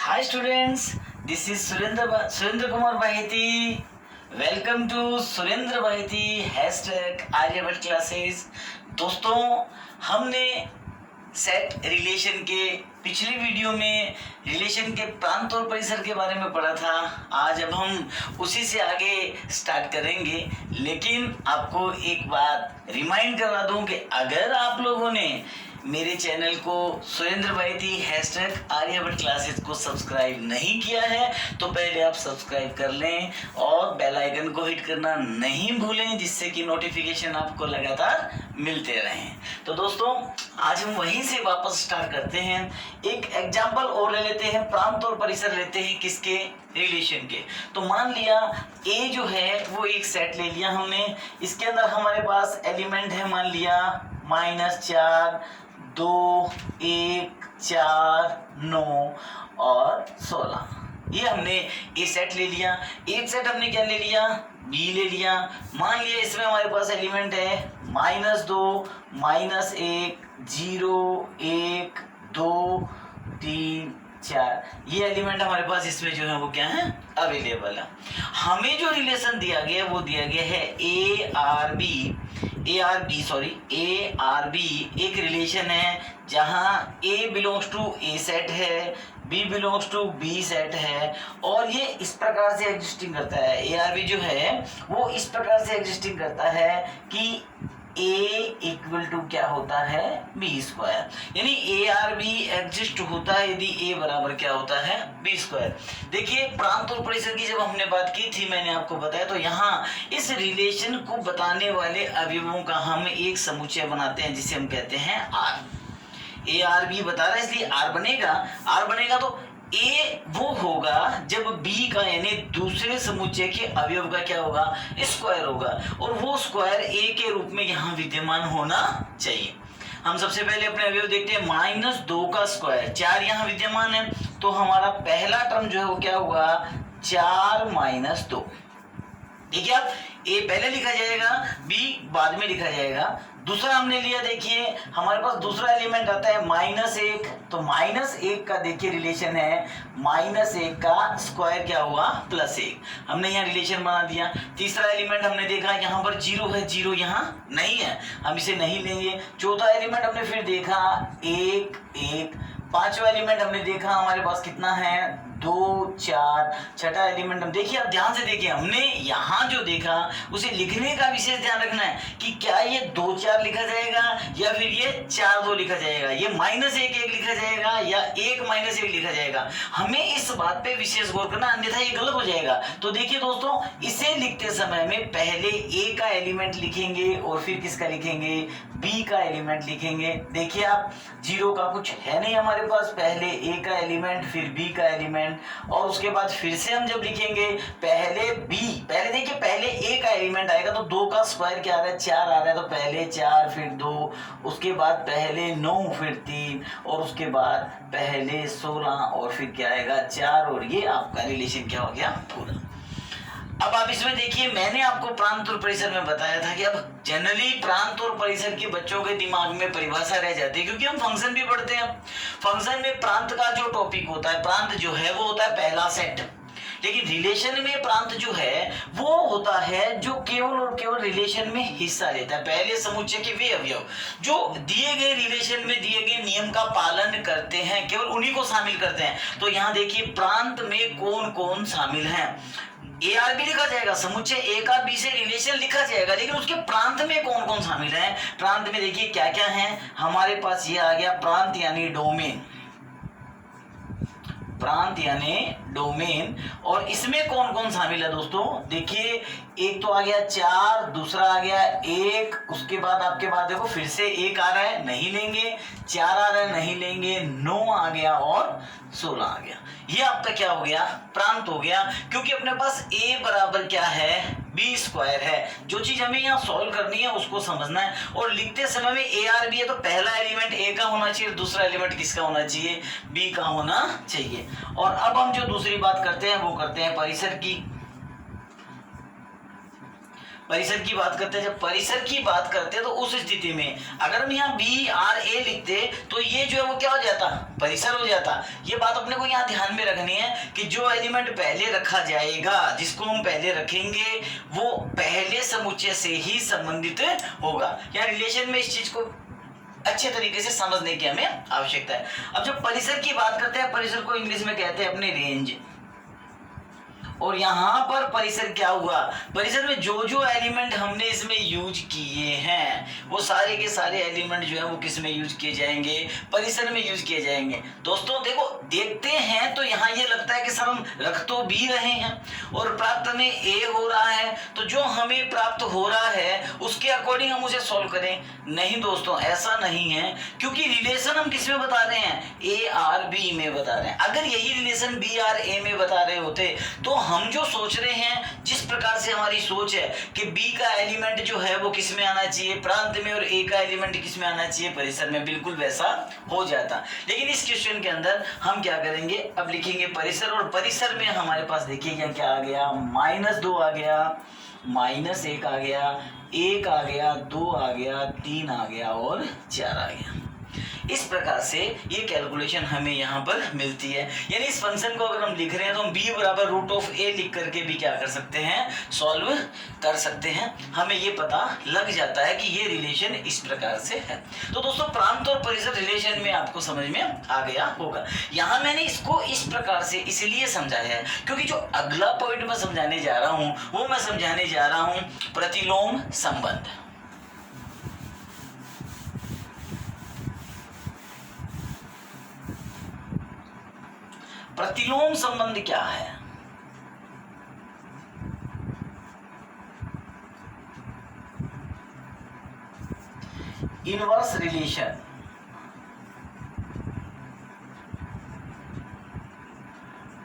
Hi students, this is Surendra Kumar Baheti. Welcome to Surendra Baheti hashtag Aryabhatta classes. दोस्तों, हमने set relation के पिछली video में relation के प्रांत और परिसर के बारे में पढ़ा था। आज अब हम उसी से आगे स्टार्ट करेंगे, लेकिन आपको एक बात रिमाइंड करवा दूं कि अगर आप लोगों ने मेरे चैनल को सुरेंद्र भाईती हैशटैग आर्यभट्ट क्लासेस को सब्सक्राइब नहीं किया है तो पहले आप सब्सक्राइब कर लें और बेल आइकन को हिट करना नहीं भूलें, जिससे कि नोटिफिकेशन आपको लगातार मिलते रहें। तो दोस्तों, आज हम वहीं से वापस स्टार्ट करते हैं। एक एग्जाम्पल और ले लेते हैं, प्रांत और परिसर लेते हैं किसके, रिलेशन के। तो मान लिया ए जो है वो एक सेट ले लिया हमने, इसके अंदर हमारे पास एलिमेंट है, मान लिया -4, 2, 1, 4, 9 और 16। ये हमने ए सेट ले लिया। एक सेट हमने क्या ले लिया, बी ले लिया। मान लिया इसमें हमारे पास एलिमेंट है -2, -1, 0, 1, 2, 3, 4। ये एलिमेंट हमारे पास इसमें जो है वो क्या है, अवेलेबल है। हमें जो रिलेशन दिया गया वो दिया गया है ए आर बी एक रिलेशन है जहां A belongs to A set है, B belongs to B set है, और ये इस प्रकार से एग्जिस्टिंग करता है। ए आर बी जो है वो इस प्रकार से एग्जिस्टिंग करता है कि ए इक्वल टू क्या होता है, बी स्क्वायर। यानी ए आर बी एग्जिस्ट होता है यदि ए बराबर क्या होता है, बी स्क्वायर। देखिए, प्रांत और परिसर की जब हमने बात की थी, मैंने आपको बताया, तो यहाँ इस रिलेशन को बताने वाले अवयवों का हम एक समुच्चय बनाते हैं जिसे हम कहते हैं आर। ए आर बी बता रहा है इसलिए आर बनेगा तो ए वो होगा जब बी का यानी दूसरे समुच्चय के अवयव का क्या होगा, स्क्वायर होगा, और वो स्क्वायर ए के रूप में यहाँ विद्यमान होना चाहिए। हम सबसे पहले अपने अवयव देखते हैं। -2 का स्क्वायर, 4 यहाँ विद्यमान है, तो हमारा पहला टर्म जो है वो क्या होगा, 4 - 2। देखिए, आप ए पहले लिखा जाएगा, बी बाद में लिखा जाएगा। दूसरा हमने लिया, देखिए हमारे पास दूसरा एलिमेंट आता है -1, तो -1 का देखिए रिलेशन है, -1 का स्क्वायर क्या हुआ, +1। हमने यहाँ रिलेशन बना दिया। तीसरा एलिमेंट हमने देखा यहाँ पर 0 है, 0 यहाँ नहीं है, हम इसे नहीं लेंगे। चौथा एलिमेंट हमने फिर देखा 1, 1। पांचवा एलिमेंट हमने देखा हमारे पास कितना है, 2, 4। छठा एलिमेंट हम देखिए, आप ध्यान से देखिए, हमने यहाँ जो देखा उसे लिखने का विशेष ध्यान रखना है कि क्या ये 2, 4 लिखा जाएगा या फिर ये 4, 2 लिखा जाएगा, ये -1, 1 लिखा जाएगा या 1 - 1 लिखा जाएगा। हमें इस बात पे विशेष गौर करना, अन्यथा ये गलत हो जाएगा। तो देखिए दोस्तों, इसे लिखते समय में पहले ए का एलिमेंट लिखेंगे और फिर किसका लिखेंगे, बी का एलिमेंट लिखेंगे। देखिए आप, 0 का कुछ है नहीं हमारे पास, पहले ए का एलिमेंट फिर बी का एलिमेंट, और उसके बाद फिर से हम जब लिखेंगे पहले देखिए पहले ए का एलिमेंट आएगा तो 2 का स्क्वायर क्या आ रहा है, 4 आ रहा है, तो पहले 4 फिर 2, उसके बाद पहले 9 फिर 3, और उसके बाद पहले 16 और फिर क्या आएगा, 4, और ये आपका रिलेशन क्या हो गया, पूरा। अब आप इसमें देखिए, मैंने आपको प्रांत और परिसर में बताया था कि अब जनरली प्रांत और परिसर के बच्चों के दिमाग में परिभाषा रह जाती है, क्योंकि हम फंक्शन भी पढ़ते हैं। फंक्शन में प्रांत का जो टॉपिक होता है, प्रांत जो है वो होता है पहला सेट, लेकिन रिलेशन में प्रांत जो है वो होता है जो केवल और केवल रिलेशन में हिस्सा लेता है। पहले समुच्चय के वे अवयव जो दिए गए रिलेशन में दिए गए नियम का पालन करते हैं, केवल उन्हीं को शामिल करते हैं। तो यहाँ देखिए, प्रांत में कौन कौन शामिल है, ए आर बी लिखा जाएगा, समुच्चय ए का बी से रिलेशन लिखा जाएगा, लेकिन उसके प्रांत में कौन कौन शामिल है। प्रांत में देखिए क्या क्या है हमारे पास, ये आ गया प्रांत यानी डोमेन, प्रांत यानी डोमेन। और इसमें कौन कौन शामिल है दोस्तों, देखिए एक तो आ गया 4, दूसरा आ गया 1, उसके बाद आपके पास देखो फिर से 1 आ रहा है, नहीं लेंगे, 4 आ रहा है, नहीं लेंगे, 9 आ गया और 16 आ गया। ये आपका क्या हो गया, प्रांत हो गया, क्योंकि अपने पास a बराबर क्या है, बी स्क्वायर है। जो चीज हमें यहाँ सॉल्व करनी है उसको समझना है, और लिखते समय में ए आर बी है तो पहला एलिमेंट ए का होना चाहिए, दूसरा एलिमेंट किसका होना चाहिए, बी का होना चाहिए। और अब हम जो दूसरी बात करते हैं वो करते हैं परिसर की। परिसर की बात करते हैं, जब परिसर की बात करते हैं तो उस स्थिति में अगर हम यहाँ बी आर ए लिखते तो ये जो है वो क्या हो जाता, परिसर हो जाता। ये बात अपने को यहाँ ध्यान में रखनी है कि जो एलिमेंट पहले रखा जाएगा, जिसको हम पहले रखेंगे, वो पहले समुच्चय से ही संबंधित होगा। यहाँ रिलेशन में इस चीज को अच्छे तरीके से समझने की हमें आवश्यकता है। अब जब परिसर की बात करते हैं, परिसर को इंग्लिश में कहते हैं अपने रेंज, और यहां पर परिसर क्या हुआ, परिसर में जो जो एलिमेंट हमने इसमें यूज किए हैं वो सारे के सारे एलिमेंट जो है वो किस में यूज किए जाएंगे, परिसर में यूज किए जाएंगे। दोस्तों देखो, देखते हैं तो यहाँ ये लगता है कि सर हम रख तो भी रहे हैं और प्राप्त में ए हो रहा है, तो जो हमें प्राप्त हो रहा है उसके अकॉर्डिंग हम उसे सॉल्व करें। नहीं दोस्तों, ऐसा नहीं है, क्योंकि रिलेशन हम किस में बता रहे हैं, ए आर बी में बता रहे हैं। अगर यही रिलेशन बी आर ए में बता रहे होते तो हम जो सोच रहे हैं, जिस प्रकार से हमारी सोच है कि बी का एलिमेंट जो है वो किस में आना चाहिए, प्रांत में, और ए का एलिमेंट किस में आना चाहिए, परिसर में, बिल्कुल वैसा हो जाता। लेकिन इस क्वेश्चन के अंदर हम क्या करेंगे, अब लिखेंगे परिसर, और परिसर में हमारे पास देखिए क्या आ गया, -2 आ गया, -1 आ गया, 1 आ गया, 2 आ गया, 3 आ गया और 4 आ गया। इस प्रकार से ये कैलकुलेशन हमें यहाँ पर मिलती है। यानी इस फंक्शन को अगर हम लिख रहे हैं तो हम b बराबर √a लिख करके भी क्या कर सकते हैं, सॉल्व कर सकते हैं। हमें ये पता लग जाता है कि ये रिलेशन इस प्रकार से है। तो दोस्तों, प्रांत और परिसर रिलेशन में आपको समझ में आ गया होगा। यहाँ मैंने इसको इस प्रकार से इसलिए समझाया है क्योंकि जो अगला पॉइंट मैं समझाने जा रहा हूँ वो मैं समझाने जा रहा हूँ प्रतिलोम संबंध। प्रतिलोम संबंध क्या है? Inverse relation.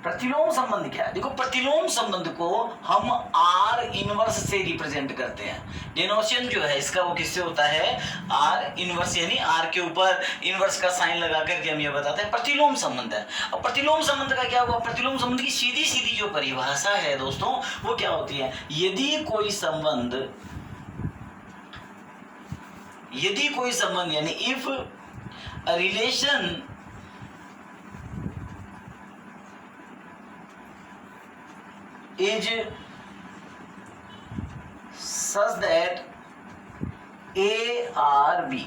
प्रतिलोम संबंध क्या है? देखो, प्रतिलोम संबंध को हम आर इनवर्स से रिप्रेजेंट करते हैं। डिनोशन जो है इसका वो किससे होता है, आर इनवर्स, यानी आर के ऊपर इनवर्स का साइन लगा करके हम ये बताते हैं प्रतिलोम संबंध है। अब प्रतिलोम संबंध का क्या हुआ, प्रतिलोम संबंध की सीधी सीधी जो परिभाषा है दोस्तों वो क्या होती है, यदि कोई संबंध यानी if a relation is such that A R B,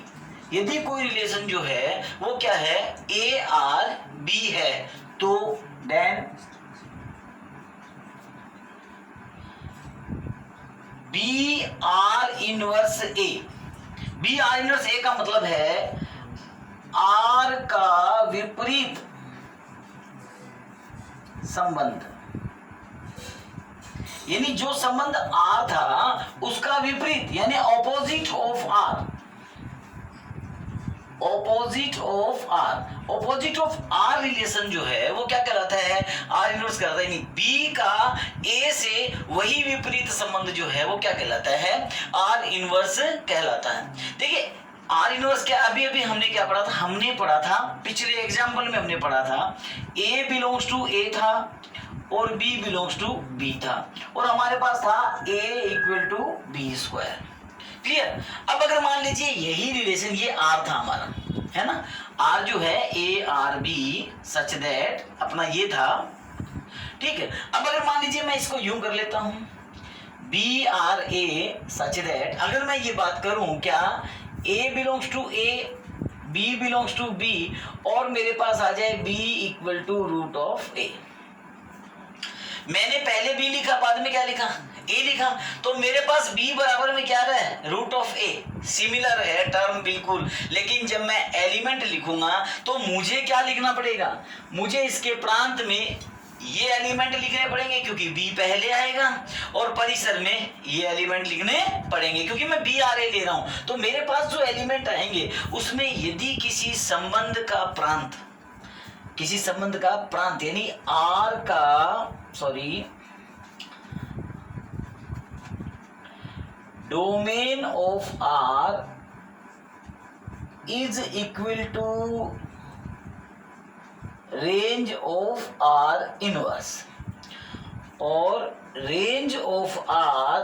यदि कोई रिलेशन जो है वो क्या है, A R B है, तो then B R inverse A, B R inverse A का मतलब है R का विपरीत संबंध, यानी जो संबंध R था उसका विपरीत, यानी opposite of R, opposite of R relation जो है वो क्या कहलाता है, R इनवर्स कहलाता है। यानी B का A से वही विपरीत संबंध जो है वो क्या कहलाता है, R इनवर्स कहलाता है। देखिए, आर इनवर्स क्या, अभी अभी हमने क्या पढ़ा था, हमने पढ़ा था पिछले एग्जाम्पल में, हमने पढ़ा था A बिलोंग्स टू A था और B बिलोंग्स टू B था, और हमारे पास था A equal to B²। Clear? अब अगर मान लीजिए यही रिलेशन, ये R था हमारा, है ना, R जो है ARB सच दैट अपना ये था, ठीक है। अब अगर मान लीजिए मैं इसको यूं कर लेता हूं, BRA सच दैट, अगर मैं ये बात करूं क्या, A belongs to A, B belongs to B, और मेरे पास आ जाए B इक्वल टू √A। मैंने पहले B लिखा, बाद में क्या लिखा, A लिखा, तो मेरे पास B बराबर में क्या रहा है, √A। सिमिलर है टर्म बिल्कुल, लेकिन जब मैं एलिमेंट लिखूंगा तो मुझे क्या लिखना पड़ेगा, मुझे इसके प्रांत में ये एलिमेंट लिखने पड़ेंगे क्योंकि B पहले आएगा, और परिसर में ये एलिमेंट लिखने पड़ेंगे क्योंकि मैं BRA ले रहा हूं। तो मेरे पास जो एलिमेंट आएंगे उसमें यदि किसी संबंध का प्रांत यानी R का domain of R is equal to range of R inverse, और range of R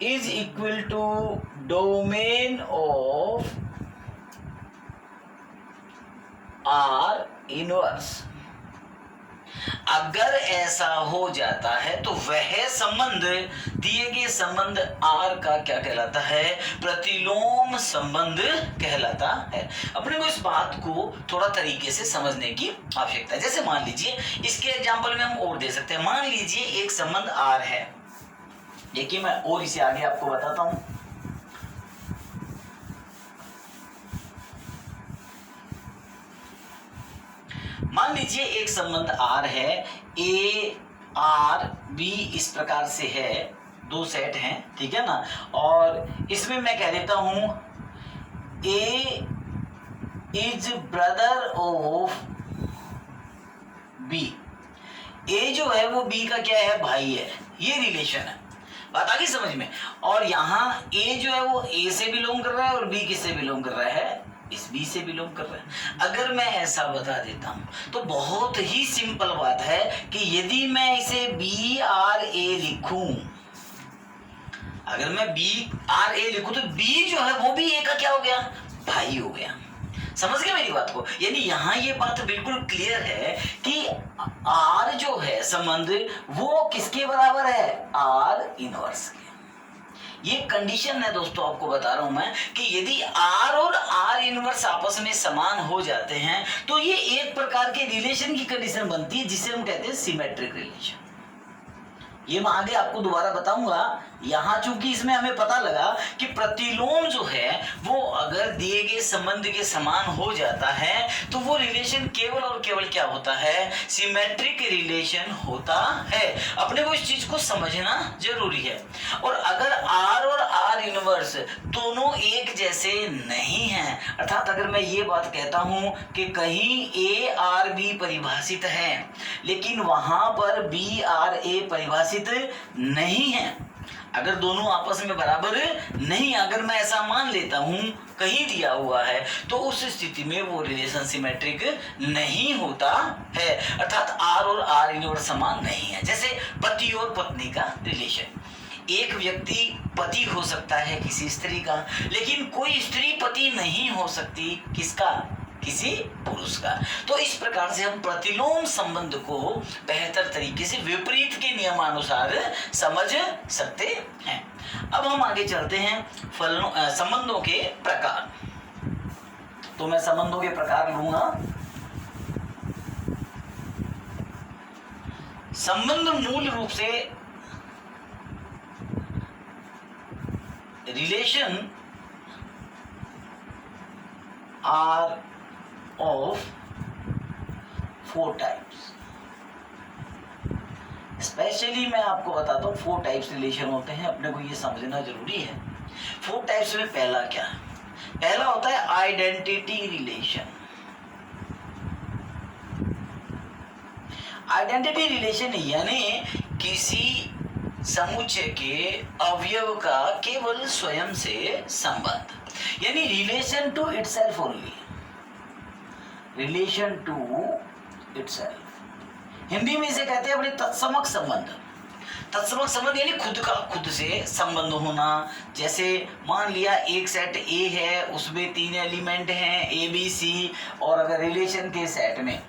is equal to domain of R inverse. अगर ऐसा हो जाता है तो वह संबंध, दिए गए संबंध आर का क्या कहलाता है? प्रतिलोम संबंध कहलाता है। अपने को इस बात को थोड़ा तरीके से समझने की आवश्यकता है। जैसे मान लीजिए, इसके एग्जांपल में हम और दे सकते हैं। मान लीजिए एक संबंध आर है, देखिए मैं और इसे आगे आपको बताता हूं। मान लीजिए एक संबंध आर है, ए आर बी इस प्रकार से है, दो सेट हैं, ठीक है ना। और इसमें मैं कह देता हूं ए इज ब्रदर ऑफ बी। ए जो है वो बी का क्या है? भाई है। ये रिलेशन है, बात आ गई समझ में। और यहां ए जो है वो ए से बिलोंग कर रहा है और बी किससे बिलोंग कर रहा है? इस बी से बिलोंग कर रहा है। अगर मैं ऐसा बता देता हूं तो बहुत ही सिंपल बात है कि यदि मैं इसे बी आर ए लिखूं, अगर मैं बी आर ए लिखूं तो बी जो है वो भी ए का क्या हो गया? भाई हो गया। समझ गए मेरी बात को? यानी यहां ये बात बिल्कुल क्लियर है कि आर जो है संबंध वो किसके बराबर है? आर इनवर्स के। ये कंडीशन है दोस्तों, आपको बता रहा हूं मैं कि यदि आर और आर इनवर्स आपस में समान हो जाते हैं तो ये एक प्रकार के रिलेशन की कंडीशन बनती है जिसे हम कहते हैं सिमेट्रिक रिलेशन। ये मैं आगे आपको दोबारा बताऊंगा। यहां चूंकि इसमें हमें पता लगा कि प्रतिलोम जो है वो अगर दिए गए संबंध के समान हो जाता है तो वो रिलेशन केवल और केवल क्या होता है? सिमेट्रिक रिलेशन होता है। अपने को इस चीज को समझना जरूरी है। और अगर आर और आर इनवर्स दोनों एक जैसे नहीं हैं, अर्थात अगर मैं ये बात कहता हूं कि कहीं ए आर बी परिभाषित है लेकिन वहां पर बी आर ए परिभाषित नहीं है, अगर दोनों आपस में बराबर नहीं, अगर मैं ऐसा मान लेता हूं कहीं दिया हुआ है, तो उस स्थिति में वो रिलेशन सिमेट्रिक नहीं होता है। अर्थात आर और आर इनवर्स समान नहीं है। जैसे पति और पत्नी का रिलेशन, एक व्यक्ति पति हो सकता है किसी स्त्री का, लेकिन कोई स्त्री पति नहीं हो सकती किसका? किसी पुरुष का। तो इस प्रकार से हम प्रतिलोम संबंध को बेहतर तरीके से विपरीत के नियमानुसार समझ सकते हैं। अब हम आगे चलते हैं संबंधों के प्रकार। तो मैं संबंधों के प्रकार लूंगा। संबंध मूल रूप से relation are of 4 types. Specially मैं आपको बताता हूँ 4 टाइप्स रिलेशन होते हैं, अपने को ये समझना जरूरी है। 4 टाइप्स में पहला क्या है? पहला होता है आइडेंटिटी रिलेशन। आइडेंटिटी रिलेशन यानी किसी समुच्चय के अवयव का केवल स्वयं से संबंध, यानी relation to itself only, relation to itself. Hindi में इसे कहते हैं अपने तत्समक संबंध। तत्समक संबंध यानी खुद का खुद से संबंध होना। जैसे मान लिया एक सेट ए है, उसमें 3 एलिमेंट हैं ए बी सी, और अगर रिलेशन के सेट में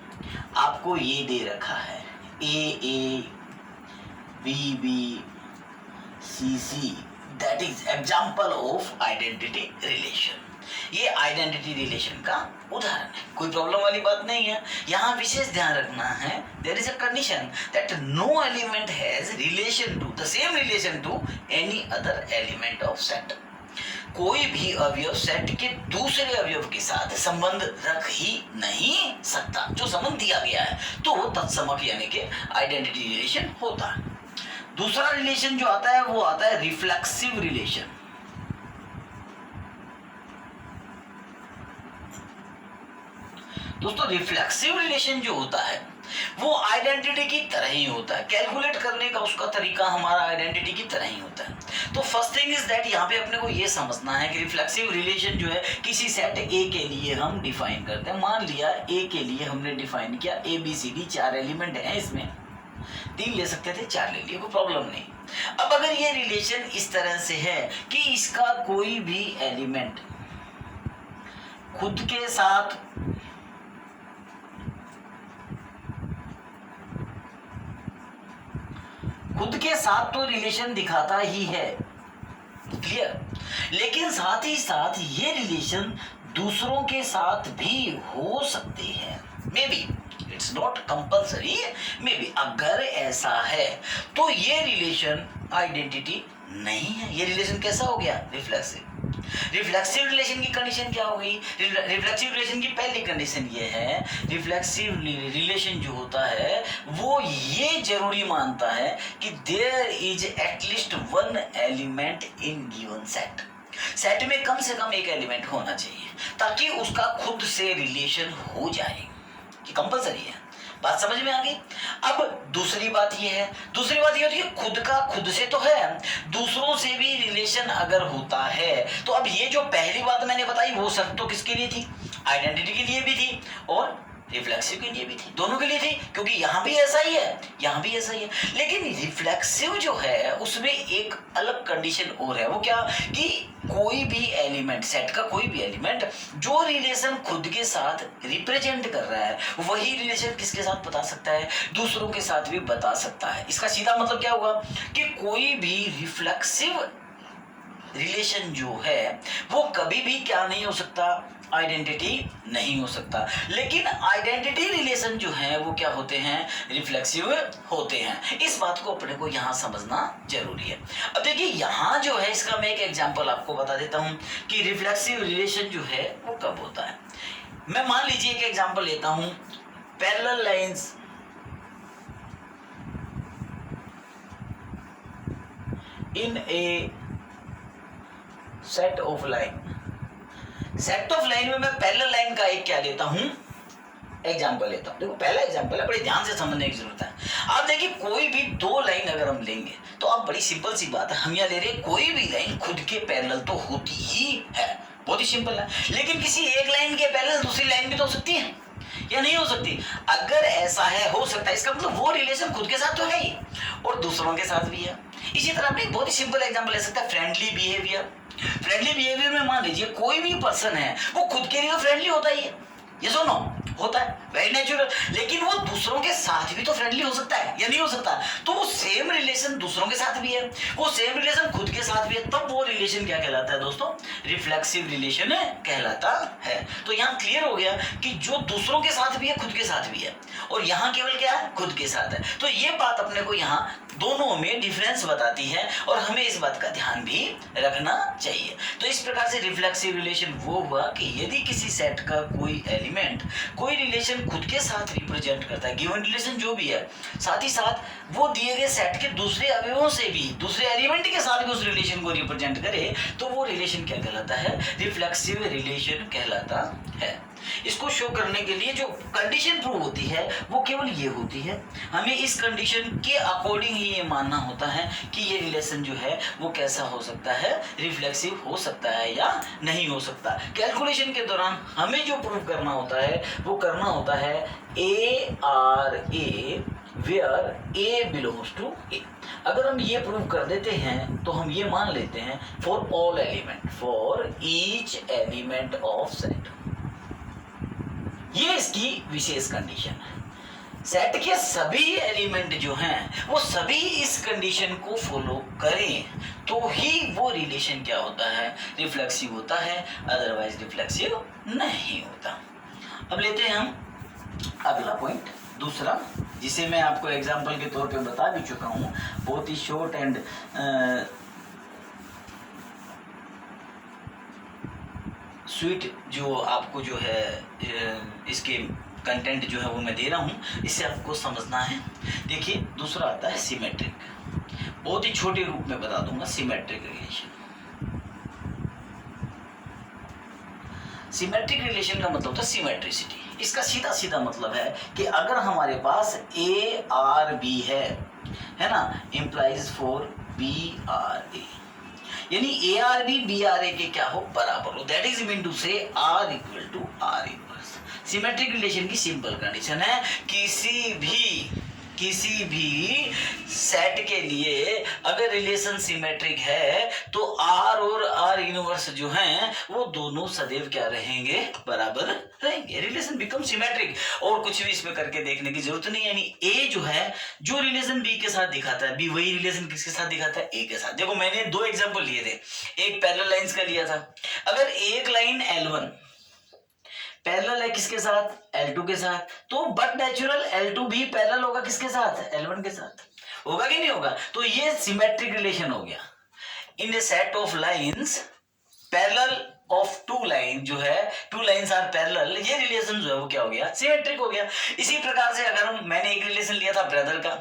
आपको ये दे रखा है A B B C C, that is example of identity relation. ये आइडेंटिटी रिलेशन का उदाहरण है, कोई प्रॉब्लम वाली बात नहीं है। यहाँ विशेष ध्यान रखना है, there is a condition that no element has relation to the same relation to any other element of set. कोई भी अवयव सेट के दूसरे अवयव के साथ संबंध रख ही नहीं सकता। जो संबंध दिया गया है तो वो तत्समक यानी कि आइडेंटिटी रिलेशन होता है। दूसरा रिलेशन जो आता है वो आता है रिफ्लेक्सिव रिलेशन। दोस्तों रिफ्लेक्सिव रिलेशन जो होता है वो आइडेंटिटी की तरह ही होता है, कैलकुलेट करने का उसका तरीका हमारा आइडेंटिटी की तरह ही होता है। तो फर्स्ट थिंग इज दैट यहाँ पे अपने को ये समझना है कि रिफ्लेक्सिव रिलेशन जो है किसी सेट ए के लिए हम डिफाइन करते हैं। मान लिया ए के लिए हमने डिफाइन किया A B C D, 4 element हैं, इसमें 3 ले सकते थे, 4 ले लिए, कोई प्रॉब्लम नहीं। अब अगर ये रिलेशन इस तरह से है कि इसका कोई भी एलिमेंट खुद के साथ तो रिलेशन दिखाता ही है, क्लियर, लेकिन साथ ही साथ ये रिलेशन दूसरों के साथ भी हो सकते हैं, may be, it's not compulsory, may be. अगर ऐसा है तो ये रिलेशन आइडेंटिटी नहीं है। ये रिलेशन कैसा हो गया? रिफ्लेक्सिव। रिफ्लेक्सिव रिलेशन की कंडीशन क्या हो गई? रिफ्लेक्सिव रिलेशन की पहली कंडीशन ये है, रिफ्लेक्सिव रिलेशन जो होता है वो ये जरूरी मानता है कि there is at least one element in given set. Set में कम से कम एक एलिमेंट होना चाहिए ताकि उसका खुद से रिलेशन हो जाए, कि कंपल्सरी है। बात समझ में आ गई? अब दूसरी बात यह होती है खुद का खुद से तो है, दूसरों से भी रिलेशन अगर होता है तो अब ये जो पहली बात मैंने बताई वो शर्त तो किसके लिए थी? आइडेंटिटी के लिए भी थी और रिफ्लेक्सिव के लिए भी थी, दोनों के लिए थी, क्योंकि यहां भी ऐसा ही है, यहां भी ऐसा ही है। लेकिन रिफ्लेक्सिव जो है उसमें एक अलग कंडीशन और है, वो क्या? कि कोई भी एलिमेंट, सेट का कोई भी एलिमेंट जो रिलेशन खुद के साथ रिप्रेजेंट कर रहा है वही रिलेशन किसके साथ बता सकता है? दूसरों के साथ भी बता सकता है। इसका सीधा मतलब क्या हुआ कि कोई भी रिफ्लेक्सिव रिलेशन जो है वो कभी भी क्या नहीं हो सकता? आइडेंटिटी नहीं हो सकता। लेकिन आइडेंटिटी रिलेशन जो है वो क्या होते हैं? रिफ्लेक्सिव होते हैं। इस बात को अपने को यहां समझना जरूरी है। अब देखिए यहां जो है इसका मैं एक एग्जांपल आपको बता देता हूं कि रिफ्लेक्सिव रिलेशन जो है वो कब होता है। मैं मान लीजिए एक एग्जांपल लेता हूं, parallel lines in a set of line. Set of line में मैं पैरेलल लाइन का एक क्या लेता हूं? एग्जांपल लेता हूं। देखो पहला एग्जांपल है, बड़े ध्यान से समझने की जरूरत है। आप देखिए कोई भी दो लाइन अगर हम लेंगे तो आप बड़ी सिंपल सी बात है, हम यहां ले रहे हैं कोई भी लाइन खुद के पैरेलल तो होती ही है, बहुत ही सिंपल है। लेकिन किसी एक लाइन के पैरेलल दूसरी लाइन भी तो हो सकती है या नहीं हो सकती? अगर ऐसा है, हो सकता है, इसका मतलब वो रिलेशन खुद के साथ तो है ही और दूसरों के साथ भी है। इसी तरह अपने बहुत ही सिंपल एग्जांपल ले सकता है, फ्रेंडली बिहेवियर। फ्रेंडली बिहेवियर में मान लीजिए कोई भी पर्सन है वो खुद के लिए तो फ्रेंडली होता ही है, ये सुनो होता है, वेरी नेचुरल, लेकिन वो दूसरों के साथ भी तो फ्रेंडली हो सकता है या नहीं हो सकता? तो वो सेम रिलेशन दूसरों के साथ भी है, वो सेम रिलेशन खुद के साथ भी है, तब वो रिलेशन क्या कहलाता है दोस्तों? रिफ्लेक्सिव रिलेशन कहलाता है। तो यहाँ क्लियर हो गया कि जो दूसरों के साथ भी है खुद के साथ भी है और यहाँ केवल क्या है? खुद के साथ है। तो ये बात अपने को यहाँ दोनों में डिफरेंस बताती है और हमें इस बात का ध्यान भी रखना चाहिए। तो इस प्रकार से रिफ्लेक्सिव रिलेशन वो हुआ कि यदि किसी सेट का कोई एलिमेंट कोई रिलेशन खुद के साथ रिप्रेजेंट करता है, गिवन रिलेशन जो भी है, साथ ही साथ वो दिए गए सेट के दूसरे अवयवों से भी, दूसरे एलिमेंट के साथ भी उस रिलेशन को रिप्रेजेंट करे, तो वो रिलेशन क्या कहलाता है? रिफ्लेक्सिव रिलेशन कहलाता है। इसको शो करने के लिए जो कंडीशन प्रूव होती है वो केवल ये होती है, हमें इस कंडीशन के अकॉर्डिंग ही ये मानना होता है कि ये रिलेशन जो है वो कैसा हो सकता है? रिफ्लेक्सिव हो सकता है या नहीं हो सकता। कैलकुलेशन के दौरान हमें जो प्रूव करना होता है वो करना होता है ARA where A belongs to A। अगर हम ये प्रूव कर देते हैं तो हम ये मान लेते हैं for all element, for each element of set. ये इसकी विशेष कंडीशन है। सेट के सभी एलिमेंट जो हैं वो सभी इस कंडीशन को फॉलो करें तो ही वो रिलेशन क्या होता है? रिफ्लेक्सिव होता है, अदरवाइज रिफ्लेक्सिव नहीं होता। अब लेते हैं हम अगला पॉइंट, दूसरा, जिसे मैं आपको एग्जांपल के तौर पे बता भी चुका हूं, बहुत ही शॉर्ट एंड स्वीट जो आपको जो है इसके कंटेंट जो है वो मैं दे रहा हूँ, इससे आपको समझना है। देखिए दूसरा आता है सिमेट्रिक, बहुत ही छोटे रूप में बता दूंगा। सिमेट्रिक रिलेशन, सिमेट्रिक रिलेशन का मतलब होता है सिमेट्रिसिटी। इसका सीधा सीधा मतलब है कि अगर हमारे पास ARB है ना, इम्प्लाइज फॉर BRA, यानी ARB BRA के क्या हो? बराबर हो। That is mean to say R equal to R inverse. Symmetric relation की सिंपल कंडीशन है, किसी भी किसी भी सेट के लिए अगर रिलेशन सिमेट्रिक है तो आर और आर इनवर्स जो हैं वो दोनों सदैव क्या रहेंगे, बराबर रहेंगे। रिलेशन बिकम सिमेट्रिक, और कुछ भी इसमें करके देखने की जरूरत नहीं है। यानी ए जो है जो रिलेशन बी के साथ दिखाता है, बी वही रिलेशन किसके साथ दिखाता है, ए के साथ। देखो मैंने दो एग्जांपल लिए थे, एक पैरेलल लाइंस का लिया था। अगर एक लाइन L1 पैरेलल है किसके साथ, L2 के साथ, तो बट नेचुरल L2 भी पैरेलल होगा किसके साथ, L1 के साथ। होगा कि नहीं होगा? तो ये सिमेट्रिक रिलेशन हो गया। In a set of lines parallel of two line जो है, टू लाइंस आर पैरेलल, ये रिलेशन जो है वो क्या हो गया, सिमेट्रिक हो गया। इसी प्रकार से अगर मैंने एक रिलेशन लिया था ब्रदर का,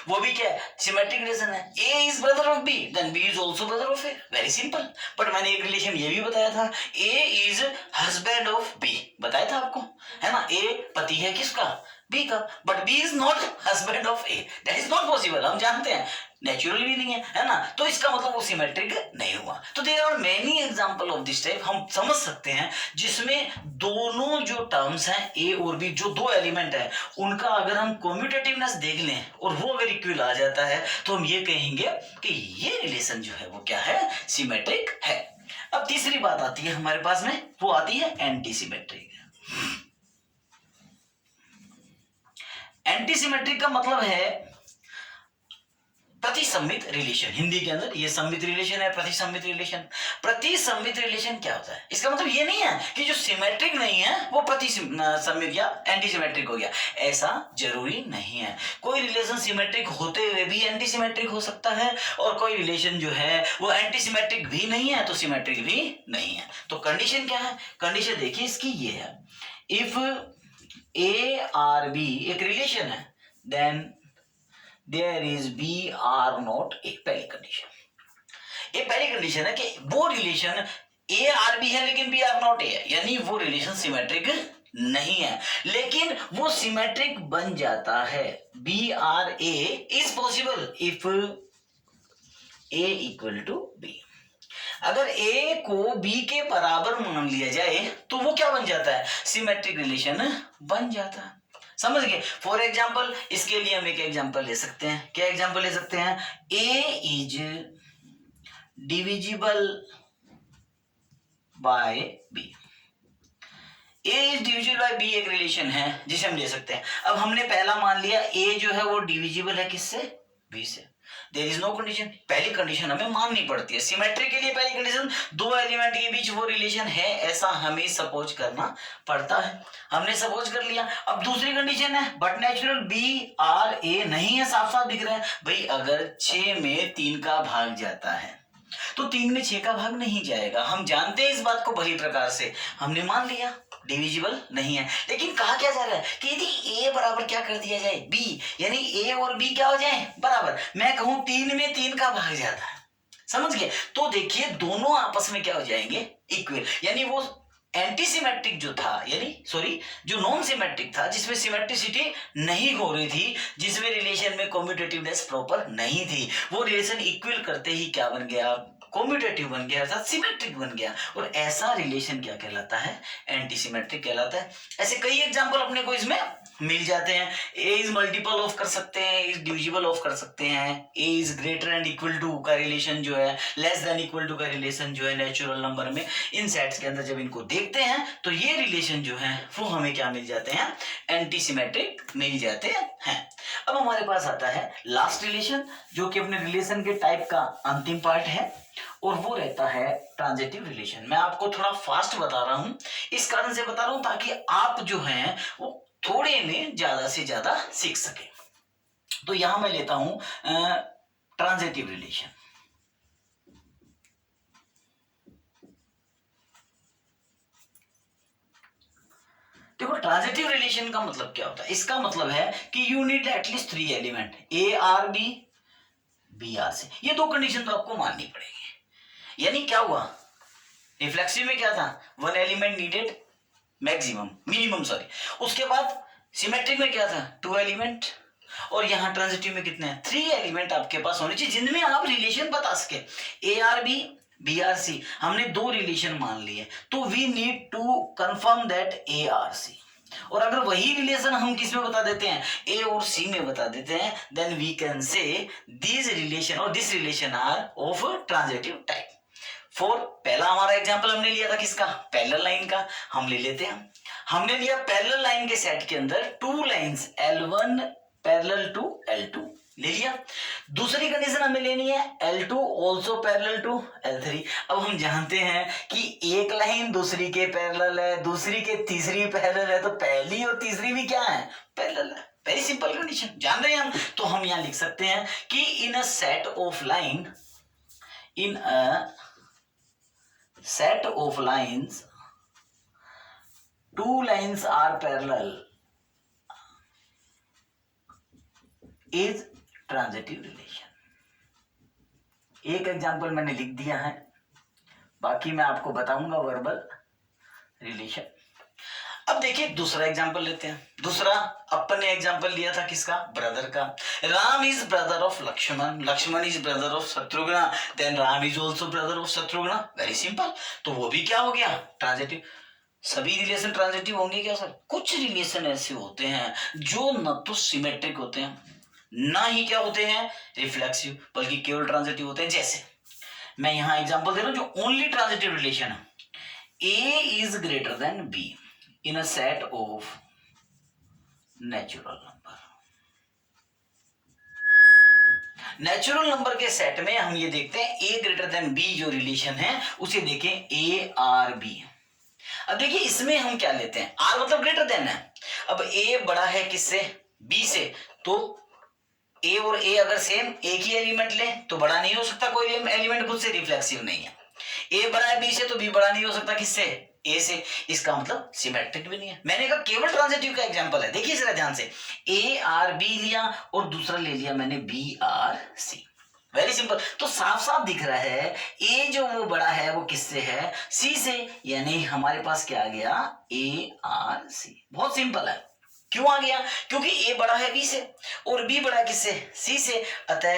वो भी क्या है, सिमेट्रिक रिलेशन है। A is brother of B, then B is also brother of A, very simple. But मैंने एक रिलेशन ये भी बताया था, A is husband of B, बताया था आपको, है ना। ए पति है किसका, बी का, but B is not husband of A, that is not possible, हम जानते हैं, नेचुरल भी नहीं है ना। तो इसका मतलब वो सिमेट्रिक नहीं हुआ। तो there are many example of this type, हम समझ सकते हैं जिसमें दोनों जो टर्म्स हैं ए और बी, जो दो एलिमेंट है, उनका अगर हम कम्यूटेटिवनेस देख लें और वो अगर इक्वल आ जाता है तो हम ये कहेंगे कि ये रिलेशन जो है वो क्या है, सिमेट्रिक है। अब तीसरी बात आती है हमारे पास में, वो आती है एंटी सिमेट्रिक। एंटी सिमेट्रिक का मतलब है प्रतिसम्मित रिलेशन। हिंदी के अंदर ये सम्मित रिलेशन है, प्रतिसम्मित रिलेशन। प्रतिसम्मित रिलेशन क्या होता है, इसका मतलब ये नहीं है कि जो सिमेट्रिक नहीं है वो प्रतिसम्मित या एंटी सिमेट्रिक हो गया, ऐसा जरूरी नहीं है। कोई रिलेशन सिमेट्रिक होते हुए भी एंटी सिमेट्रिक हो सकता है, और कोई रिलेशन जो है वो एंटी सिमेट्रिक भी नहीं है तो सिमेट्रिक भी नहीं है। तो कंडीशन क्या है, कंडीशन देखिए इसकी ये है, इफ ए आर बी एक रिलेशन है, then there is B R not A, पहली कंडीशन। ये पहली कंडीशन है कि वो रिलेशन ए आर बी है लेकिन बी आर नॉट ए है, यानी वो रिलेशन सिमेट्रिक नहीं है, लेकिन वो सिमेट्रिक बन जाता है। B R A is possible if A equal to B. अगर ए को बी के बराबर मान लिया जाए तो वो क्या बन जाता है, सिमेट्रिक रिलेशन बन जाता है। समझ गए? फॉर एग्जाम्पल, इसके लिए हम एक एग्जाम्पल ले सकते हैं। क्या एग्जाम्पल ले सकते हैं, A is divisible by B. A is divisible by B एक रिलेशन है जिसे हम ले सकते हैं। अब हमने पहला मान लिया ए जो है वो डिविजिबल है किससे, बी से। देयर इज नो कंडीशन, पहली कंडीशन हमें माननी पड़ती है। सिमेट्रिक के लिए पहली कंडीशन दो एलिमेंट के बीच वो रिलेशन है ऐसा हमें सपोज करना पड़ता है, हमने सपोज कर लिया। अब दूसरी कंडीशन है बट नेचुरल बी आर ए नहीं है, साफ साफ दिख रहा है भाई। अगर 6 में 3 का भाग जाता है तो 3 में 6 का भाग नहीं जाएगा, हम जानते हैं इस बात को भली प्रकार से, हमने मान लिया डिविजिबल नहीं है। लेकिन कहा क्या जा रहा है कि यदि a बराबर क्या कर दिया जाए, b, यानी a और b क्या हो जाए, बराबर। मैं कहूं 3 में 3 का भाग जाता है, समझ गए? तो देखिए दोनों आपस में क्या हो जाएंगे, इक्वल। यानी वो एंटी सिमेट्रिक जो था, यानी सॉरी जो नॉन सिमेट्रिक था, जिसमें सिमेट्रिसिटी नहीं हो रही थी, जिसमें रिलेशन में कम्यूटेटिवनेस प्रॉपर नहीं थी, वो रिलेशन इक्वल करते ही क्या बन गया, कम्यूटेटिव बन गया, अर्थात सिमेट्रिक बन गया। और ऐसा रिलेशन क्या कहलाता है, एंटी सिमेट्रिक कहलाता है। ऐसे कई एग्जांपल अपने को इसमें मिल जाते हैं। ए इज मल्टीपल ऑफ कर सकते हैं, इज डिविजिबल ऑफ कर सकते हैं। A is greater and equal to का रिलेशन जो है, लेस देन इक्वल टू का रिलेशन जो है नेचुरल नंबर में, इन सेट्स के अंदर जब इनको देखते हैं तो ये रिलेशन जो है वो हमें क्या मिल जाते हैं, एंटी सिमेट्रिक मिल जाते हैं। अब हमारे पास आता है लास्ट रिलेशन, जो कि अपने रिलेशन के टाइप का अंतिम पार्ट है, और वो रहता है ट्रांजिटिव रिलेशन। मैं आपको थोड़ा फास्ट बता रहा हूं, इस कारण से बता रहा हूं ताकि आप जो हैं वो थोड़े में ज्यादा से ज्यादा सीख सके। तो यहां मैं लेता हूं ट्रांजिटिव रिलेशन। देखो ट्रांजिटिव रिलेशन का मतलब क्या होता है, इसका मतलब है कि you need at least 3 element, A R B, B R C. ये दो कंडीशन तो आपको माननी पड़ेगी। यानी क्या हुआ, रिफ्लेक्सिव में क्या था, 1 element needed maximum, minimum sorry. उसके बाद सिमेट्रिक में क्या था, 2 एलिमेंट, और यहां ट्रांजिटिव में कितने हैं, 3 एलिमेंट आपके पास होने चाहिए जिनमें आप रिलेशन बता सके। A R B, B R C, हमने 2 रिलेशन मान लिए, तो we need to confirm that A R C. और अगर वही रिलेशन हम किस में बता देते हैं, ए और सी में बता देते हैं, then we can say these relation और this relation are of transitive type. For पहला हमारा एग्जांपल हमने लिया था किसका, पैरेलल लाइन का। हम ले लेते हैं, हमने लिया पैरेलल लाइन के सेट के अंदर two lines L1 parallel to L2 ले लिया। दूसरी कंडीशन हमें लेनी है L2 also parallel to L3। अब हम जानते हैं कि एक लाइन दूसरी के पैरेलल है, दूसरी के तीसरी पैरेलल है, तो पहली और तीसरी भी क्या है, पैरेलल है। वेरी सिंपल कंडीशन, जान रहे हैं हम। तो हम यहां लिख सकते हैं कि in a set of line, in a set of lines, two lines are parallel is transitive relation। एक एग्जांपल मैंने लिख दिया है, बाकी मैं आपको बताऊंगा वर्बल रिलेशन। अब देखिए दूसरा एग्जांपल लेते हैं। दूसरा अपन ने एग्जांपल लिया था किसका, ब्रदर का। Ram is brother of Lakshman, Lakshman is brother of Shatrughan, then Ram is also brother of Shatrughan. Very simple. तो वो भी क्या हो गया, ट्रांजिटिव। सभी रिलेशन ट्रांजिटिव होंगे क्या सर? कुछ रिलेशन ऐसे होते हैं जो न तो सिमेट्रिक होते हैं, ना ही क्या होते हैं, रिफ्लेक्सिव, बल्कि केवल ट्रांजिटिव होते हैं। जैसे मैं यहां एग्जांपल दे रहा हूं जो ओनली ट्रांजिटिव रिलेशन है। A is greater than B in a set of natural number. Natural number के सेट में हम ये देखते हैं ए ग्रेटर देन बी जो रिलेशन है उसे देखें, ए आर बी। अब देखिए इसमें हम क्या लेते हैं, आर मतलब ग्रेटर देन है। अब ए बड़ा है किससे, बी से, तो ए और ए अगर सेम एक ही एलिमेंट ले तो बड़ा नहीं हो सकता कोई एलिमेंट खुद से, रिफ्लेक्सिव नहीं है। ए बड़ा है बी से तो बी बड़ा नहीं हो सकता किससे, ए से। इसका मतलब सिमेट्रिक भी नहीं है। मैंने कहा केवल ट्रांजिटिव का एग्जांपल है। देखिए जरा ध्यान से, ए आर बी लिया और दूसरा ले लिया मैंने B R C. Very simple. तो साफ साफ दिख रहा है ए जो वो बड़ा है वो किससे है, सी से, यानी हमारे पास क्या आ गया, ए आर सी। बहुत सिंपल है। क्यों आ गया, क्योंकि ए बड़ा है बी से और बी बड़ा है किससे, सी से, अतः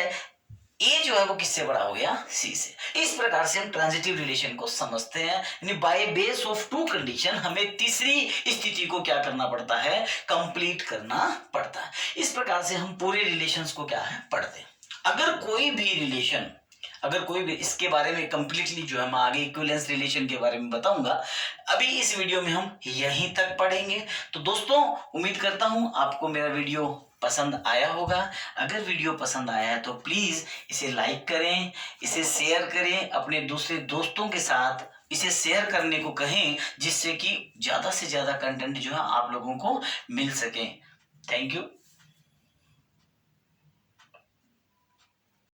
ए जो है वो किससे बड़ा हो गया, सी से। इस प्रकार से हम ट्रांजिटिव रिलेशन को समझते हैं, यानी by base of two condition हमें तीसरी स्थिति को क्या करना पड़ता है, कंप्लीट करना पड़ता है। इस प्रकार से हम पूरे रिलेशंस को क्या है पढ़ते हैं। अगर कोई भी रिलेशन, अगर कोई भी, इसके बारे में कंप्लीटली जो है मैं आगे इक्विवेलेंस रिलेशन के बारे में बताऊंगा, अभी इस वीडियो में हम यहीं तक पढ़ेंगे। तो दोस्तों उम्मीद करता हूं आपको मेरा वीडियो पसंद आया होगा। अगर वीडियो पसंद आया है तो प्लीज इसे लाइक करें, इसे शेयर करें, अपने दूसरे दोस्तों के साथ इसे शेयर करने को कहें, जिससे कि ज्यादा से ज्यादा कंटेंट जो है आप लोगों को मिल सके। Thank you.